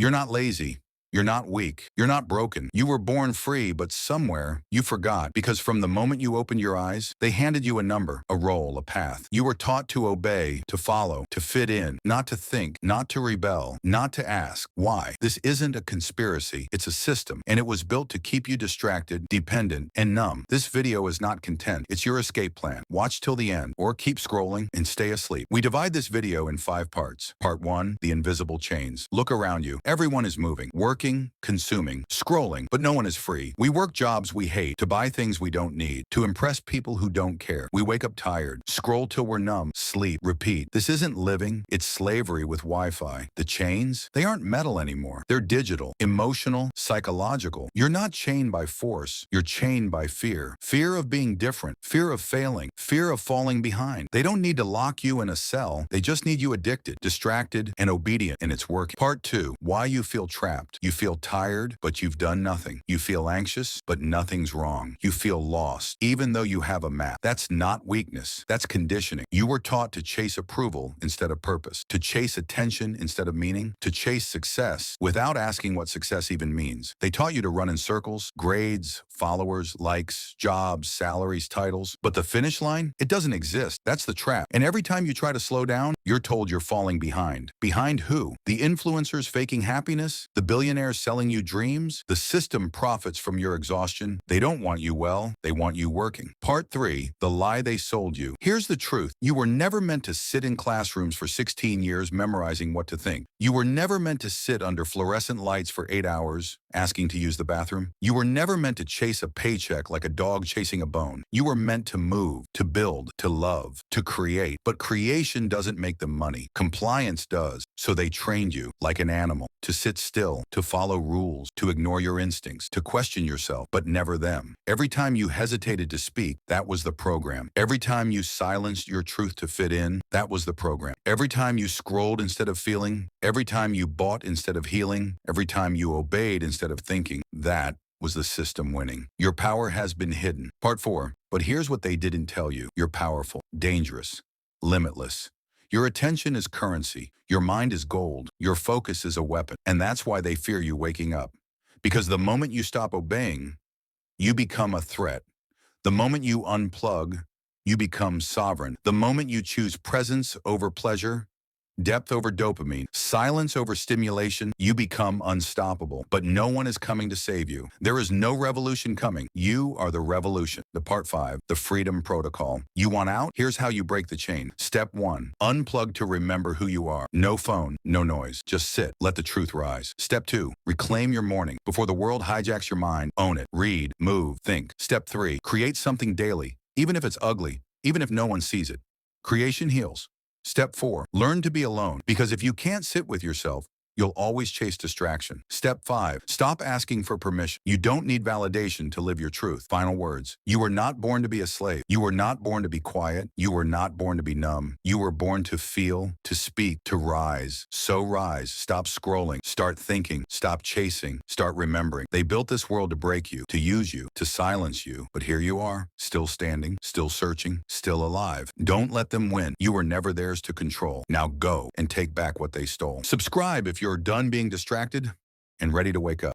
You're not lazy. You're not weak. You're not broken. You were born free, but somewhere you forgot because from the moment you opened your eyes, they handed you a number, a role, a path. You were taught to obey, to follow, to fit in, not to think, not to rebel, not to ask why. This isn't a conspiracy. It's a system, and it was built to keep you distracted, dependent, and numb. This video is not content. It's your escape plan. Watch till the end, or keep scrolling and stay asleep. We divide this video in 5 parts. Part 1, the invisible chains. Look around you. Everyone is moving, working, consuming, scrolling, but no one is free. We work jobs we hate, to buy things we don't need, to impress people who don't care. We wake up tired, scroll till we're numb, sleep, repeat. This isn't living, it's slavery with Wi-Fi. The chains, they aren't metal anymore. They're digital, emotional, psychological. You're not chained by force, you're chained by fear. Fear of being different, fear of failing, fear of falling behind. They don't need to lock you in a cell, they just need you addicted, distracted, and obedient, and it's working. Part 2, why you feel trapped. You feel tired, but you've done nothing. You feel anxious, but nothing's wrong. You feel lost, even though you have a map. That's not weakness. That's conditioning. You were taught to chase approval instead of purpose, to chase attention instead of meaning, to chase success without asking what success even means. They taught you to run in circles, grades, followers, likes, jobs, salaries, titles. But the finish line, it doesn't exist. That's the trap. And every time you try to slow down, you're told you're falling behind. Behind who? The influencers faking happiness? The billionaires selling you dreams? The system profits from your exhaustion. They don't want you well, they want you working. Part 3, the lie they sold you. Here's the truth. You were never meant to sit in classrooms for 16 years memorizing what to think. You were never meant to sit under fluorescent lights for 8 hours asking to use the bathroom. You were never meant to chase a paycheck like a dog chasing a bone. You were meant to move, to build, to love, to create. But creation doesn't make them money. Compliance does. So they trained you, like an animal, to sit still, to follow rules, to ignore your instincts, to question yourself, but never them. Every time you hesitated to speak, that was the program. Every time you silenced your truth to fit in, that was the program. Every time you scrolled instead of feeling, every time you bought instead of healing, every time you obeyed instead of thinking, that was the system winning. Your power has been hidden. Part 4, but here's what they didn't tell you. You're powerful, dangerous, limitless. Your attention is currency. Your mind is gold. Your focus is a weapon. And that's why they fear you waking up. Because the moment you stop obeying, you become a threat. The moment you unplug, you become sovereign. The moment you choose presence over pleasure, depth over dopamine, silence over stimulation, you become unstoppable. But no one is coming to save you. There is no revolution coming. You are the revolution. The Part 5, the Freedom Protocol. You want out? Here's how you break the chain. Step 1, unplug to remember who you are. No phone, no noise. Just sit. Let the truth rise. Step 2, reclaim your morning. Before the world hijacks your mind, own it. Read, move, think. Step 3, create something daily. Even if it's ugly, even if no one sees it. Creation heals. Step 4, learn to be alone, because if you can't sit with yourself, you'll always chase distraction. Step 5, stop asking for permission. You don't need validation to live your truth. Final words. You were not born to be a slave. You were not born to be quiet. You were not born to be numb. You were born to feel, to speak, to rise. So rise. Stop scrolling. Start thinking. Stop chasing. Start remembering. They built this world to break you, to use you, to silence you. But here you are, still standing, still searching, still alive. Don't let them win. You were never theirs to control. Now go and take back what they stole. Subscribe if you're done being distracted and ready to wake up.